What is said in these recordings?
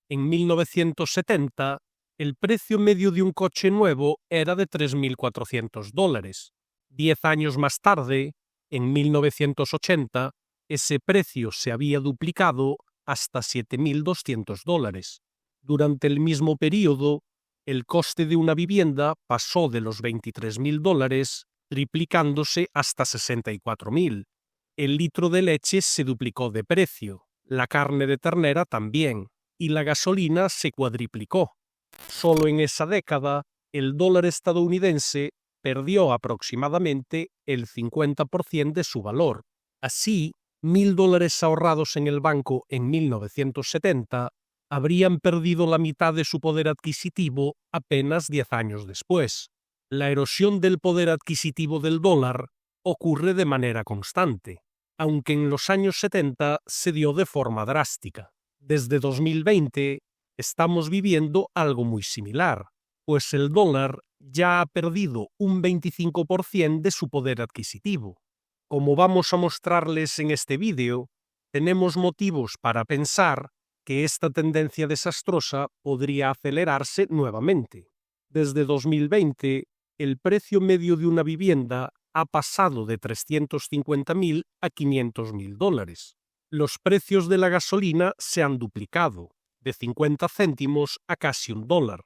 En 1970, el precio medio de un coche nuevo era de $3.400. 10 años más tarde, en 1980, ese precio se había duplicado hasta $7.200. Durante el mismo periodo, el coste de una vivienda pasó de los $23.000, triplicándose hasta $64.000. El litro de leche se duplicó de precio, la carne de ternera también, y la gasolina se cuadriplicó. Solo en esa década, el dólar estadounidense perdió aproximadamente el 50% de su valor. Así, $1.000 ahorrados en el banco en 1970 habrían perdido la mitad de su poder adquisitivo apenas 10 años después. La erosión del poder adquisitivo del dólar ocurre de manera constante, aunque en los años 70 se dio de forma drástica. Desde 2020 estamos viviendo algo muy similar, pues el dólar ya ha perdido un 25% de su poder adquisitivo. Como vamos a mostrarles en este vídeo, tenemos motivos para pensar que esta tendencia desastrosa podría acelerarse nuevamente. Desde 2020, el precio medio de una vivienda ha pasado de $350.000 a $500.000. Los precios de la gasolina se han duplicado, de 50 céntimos a casi $1.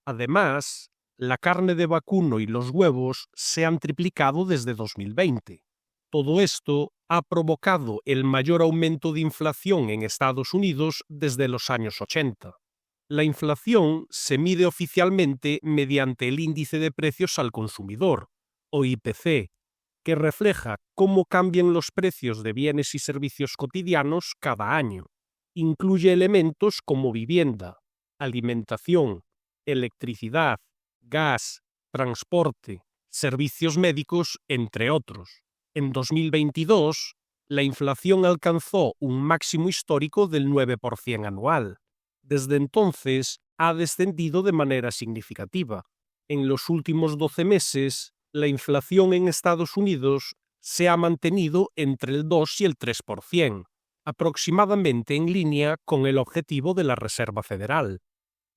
Además, la carne de vacuno y los huevos se han triplicado desde 2020. Todo esto ha provocado el mayor aumento de inflación en Estados Unidos desde los años 80. La inflación se mide oficialmente mediante el Índice de Precios al Consumidor, o IPC, que refleja cómo cambian los precios de bienes y servicios cotidianos cada año. Incluye elementos como vivienda, alimentación, electricidad, gas, transporte, servicios médicos, entre otros. En 2022, la inflación alcanzó un máximo histórico del 9% anual. Desde entonces, ha descendido de manera significativa. En los últimos 12 meses, la inflación en Estados Unidos se ha mantenido entre el 2 y el 3%, aproximadamente en línea con el objetivo de la Reserva Federal.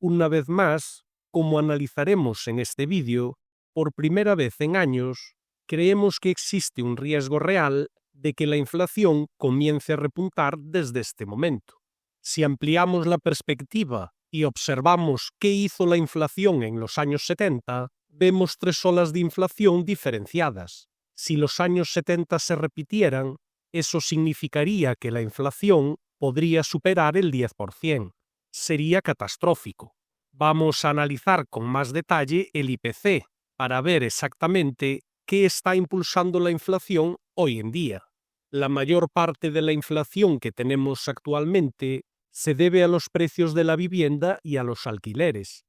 Una vez más, como analizaremos en este vídeo, por primera vez en años, creemos que existe un riesgo real de que la inflación comience a repuntar desde este momento. Si ampliamos la perspectiva y observamos qué hizo la inflación en los años 70, vemos 3 olas de inflación diferenciadas. Si los años 70 se repitieran, eso significaría que la inflación podría superar el 10%. Sería catastrófico. Vamos a analizar con más detalle el IPC para ver exactamente qué está impulsando la inflación hoy en día. La mayor parte de la inflación que tenemos actualmente se debe a los precios de la vivienda y a los alquileres.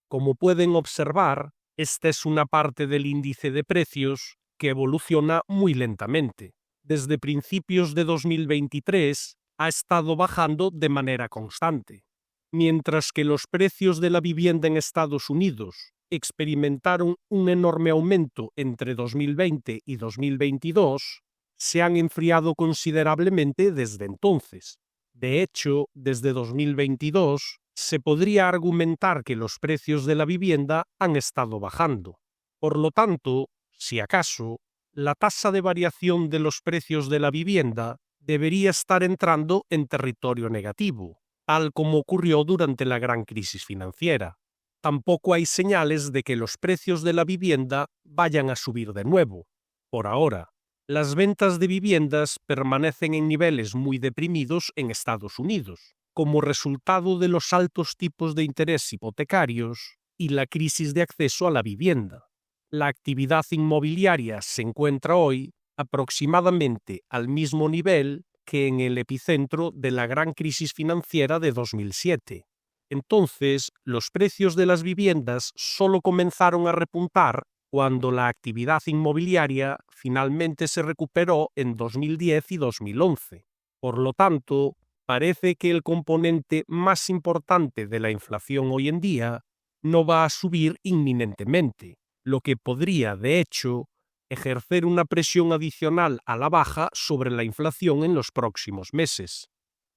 Como pueden observar, esta es una parte del índice de precios que evoluciona muy lentamente. Desde principios de 2023 ha estado bajando de manera constante. Mientras que los precios de la vivienda en Estados Unidos experimentaron un enorme aumento entre 2020 y 2022, se han enfriado considerablemente desde entonces. De hecho, desde 2022, se podría argumentar que los precios de la vivienda han estado bajando. Por lo tanto, si acaso, la tasa de variación de los precios de la vivienda debería estar entrando en territorio negativo, tal como ocurrió durante la gran crisis financiera. Tampoco hay señales de que los precios de la vivienda vayan a subir de nuevo. Por ahora, las ventas de viviendas permanecen en niveles muy deprimidos en Estados Unidos, como resultado de los altos tipos de interés hipotecarios y la crisis de acceso a la vivienda. La actividad inmobiliaria se encuentra hoy aproximadamente al mismo nivel que en el epicentro de la gran crisis financiera de 2007. Entonces, los precios de las viviendas solo comenzaron a repuntar cuando la actividad inmobiliaria finalmente se recuperó en 2010 y 2011. Por lo tanto, parece que el componente más importante de la inflación hoy en día no va a subir inminentemente, lo que podría, de hecho, ejercer una presión adicional a la baja sobre la inflación en los próximos meses.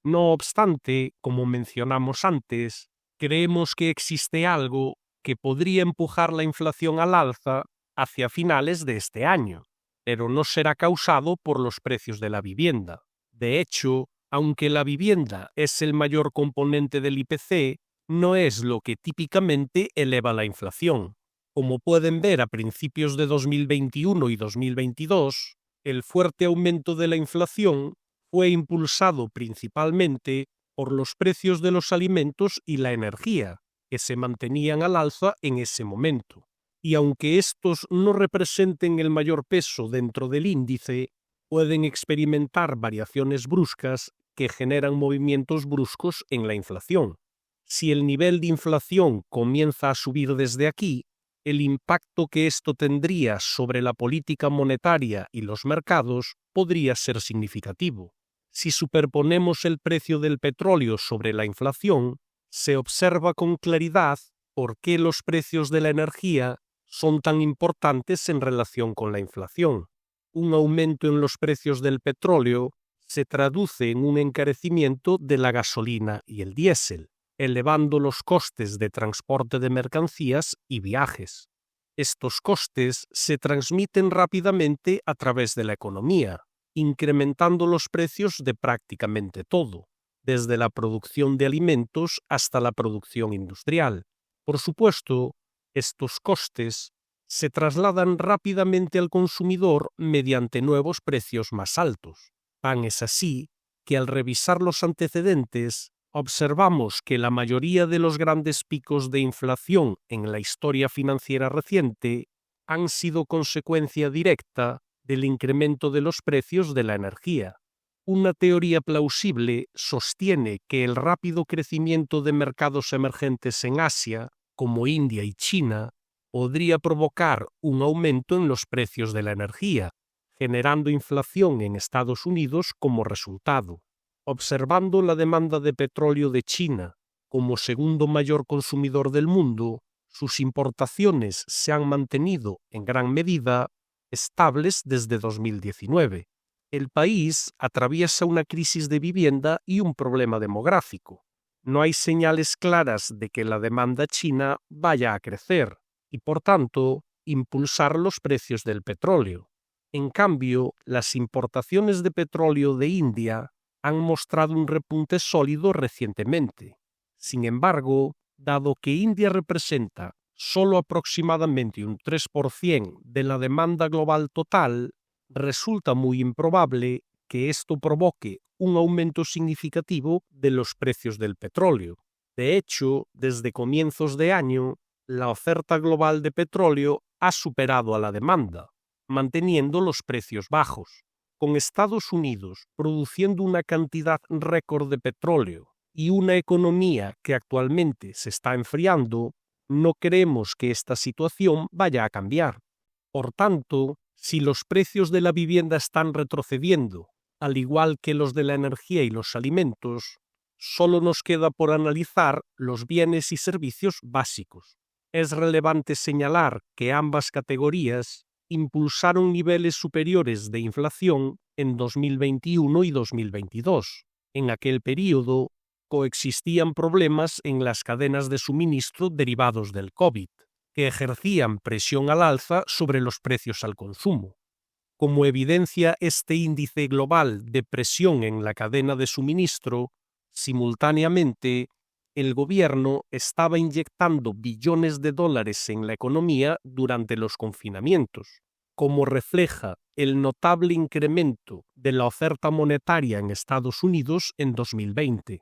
No obstante, como mencionamos antes, creemos que existe algo que podría empujar la inflación al alza hacia finales de este año, pero no será causado por los precios de la vivienda. De hecho, aunque la vivienda es el mayor componente del IPC, no es lo que típicamente eleva la inflación. Como pueden ver a principios de 2021 y 2022, el fuerte aumento de la inflación fue impulsado principalmente por los precios de los alimentos y la energía, que se mantenían al alza en ese momento. Y aunque estos no representen el mayor peso dentro del índice, pueden experimentar variaciones bruscas que generan movimientos bruscos en la inflación. Si el nivel de inflación comienza a subir desde aquí, el impacto que esto tendría sobre la política monetaria y los mercados podría ser significativo. Si superponemos el precio del petróleo sobre la inflación, se observa con claridad por qué los precios de la energía son tan importantes en relación con la inflación. Un aumento en los precios del petróleo se traduce en un encarecimiento de la gasolina y el diésel, elevando los costes de transporte de mercancías y viajes. Estos costes se transmiten rápidamente a través de la economía, incrementando los precios de prácticamente todo, desde la producción de alimentos hasta la producción industrial. Por supuesto, estos costes se trasladan rápidamente al consumidor mediante nuevos precios más altos. Tan es así que al revisar los antecedentes, observamos que la mayoría de los grandes picos de inflación en la historia financiera reciente han sido consecuencia directa del incremento de los precios de la energía. Una teoría plausible sostiene que el rápido crecimiento de mercados emergentes en Asia, como India y China, podría provocar un aumento en los precios de la energía, generando inflación en Estados Unidos como resultado. Observando la demanda de petróleo de China como segundo mayor consumidor del mundo, sus importaciones se han mantenido en gran medida estables desde 2019. El país atraviesa una crisis de vivienda y un problema demográfico. No hay señales claras de que la demanda china vaya a crecer y, por tanto, impulsar los precios del petróleo. En cambio, las importaciones de petróleo de India han mostrado un repunte sólido recientemente. Sin embargo, dado que India representa solo aproximadamente un 3% de la demanda global total, resulta muy improbable que esto provoque un aumento significativo de los precios del petróleo. De hecho, desde comienzos de año, la oferta global de petróleo ha superado a la demanda, manteniendo los precios bajos. Con Estados Unidos produciendo una cantidad récord de petróleo y una economía que actualmente se está enfriando, no creemos que esta situación vaya a cambiar. Por tanto, si los precios de la vivienda están retrocediendo, al igual que los de la energía y los alimentos, solo nos queda por analizar los bienes y servicios básicos. Es relevante señalar que ambas categorías impulsaron niveles superiores de inflación en 2021 y 2022. En aquel período, coexistían problemas en las cadenas de suministro derivados del COVID, que ejercían presión al alza sobre los precios al consumo. Como evidencia este índice global de presión en la cadena de suministro, simultáneamente, el gobierno estaba inyectando billones de dólares en la economía durante los confinamientos, como refleja el notable incremento de la oferta monetaria en Estados Unidos en 2020.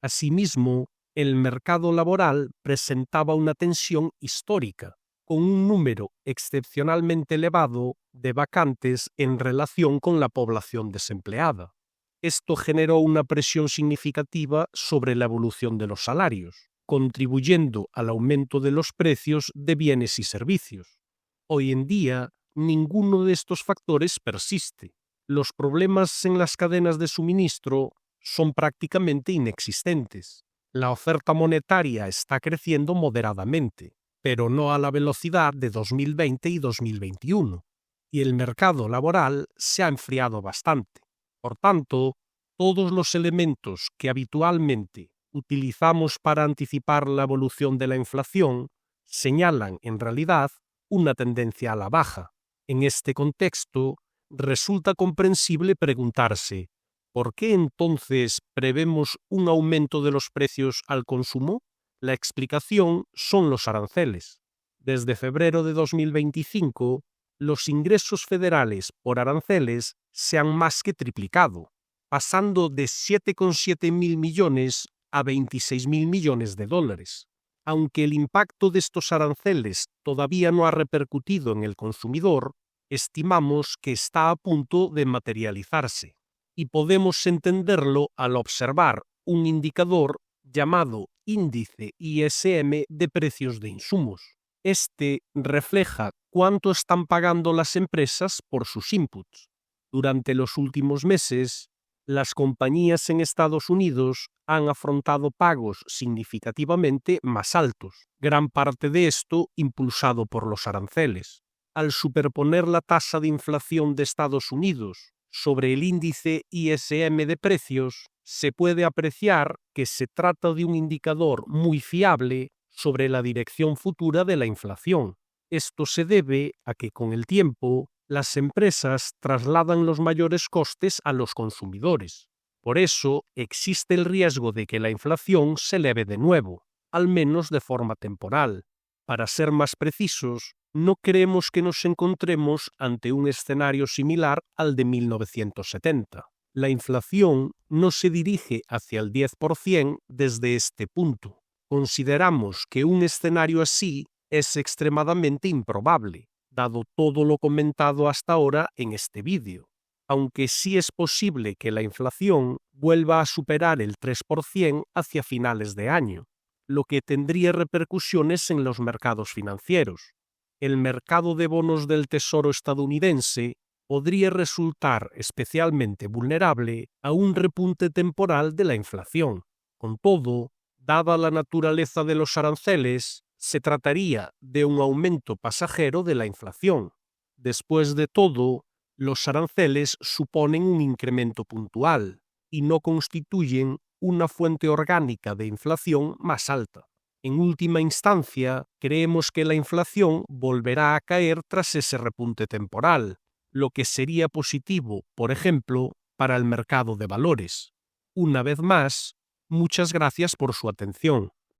Asimismo, el mercado laboral presentaba una tensión histórica, con un número excepcionalmente elevado de vacantes en relación con la población desempleada. Esto generó una presión significativa sobre la evolución de los salarios, contribuyendo al aumento de los precios de bienes y servicios. Hoy en día, ninguno de estos factores persiste. Los problemas en las cadenas de suministro son prácticamente inexistentes. La oferta monetaria está creciendo moderadamente, pero no a la velocidad de 2020 y 2021, y el mercado laboral se ha enfriado bastante. Por tanto, todos los elementos que habitualmente utilizamos para anticipar la evolución de la inflación señalan, en realidad, una tendencia a la baja. En este contexto, resulta comprensible preguntarse, ¿por qué entonces prevemos un aumento de los precios al consumo? La explicación son los aranceles. Desde febrero de 2025, los ingresos federales por aranceles se han más que triplicado, pasando de 7,7 mil millones a 26 mil millones de dólares. Aunque el impacto de estos aranceles todavía no ha repercutido en el consumidor, estimamos que está a punto de materializarse. Y podemos entenderlo al observar un indicador llamado índice ISM de precios de insumos. Este refleja cuánto están pagando las empresas por sus inputs. Durante los últimos meses, las compañías en Estados Unidos han afrontado pagos significativamente más altos, gran parte de esto impulsado por los aranceles. Al superponer la tasa de inflación de Estados Unidos sobre el índice ISM de precios, se puede apreciar que se trata de un indicador muy fiable sobre la dirección futura de la inflación. Esto se debe a que con el tiempo, las empresas trasladan los mayores costes a los consumidores. Por eso, existe el riesgo de que la inflación se eleve de nuevo, al menos de forma temporal. Para ser más precisos, no creemos que nos encontremos ante un escenario similar al de 1970. La inflación no se dirige hacia el 10% desde este punto. Consideramos que un escenario así es extremadamente improbable, dado todo lo comentado hasta ahora en este vídeo, aunque sí es posible que la inflación vuelva a superar el 3% hacia finales de año, lo que tendría repercusiones en los mercados financieros. El mercado de bonos del Tesoro estadounidense podría resultar especialmente vulnerable a un repunte temporal de la inflación. Con todo, dada la naturaleza de los aranceles, se trataría de un aumento pasajero de la inflación. Después de todo, los aranceles suponen un incremento puntual y no constituyen una fuente orgánica de inflación más alta. En última instancia, creemos que la inflación volverá a caer tras ese repunte temporal, lo que sería positivo, por ejemplo, para el mercado de valores. Una vez más, muchas gracias por su atención.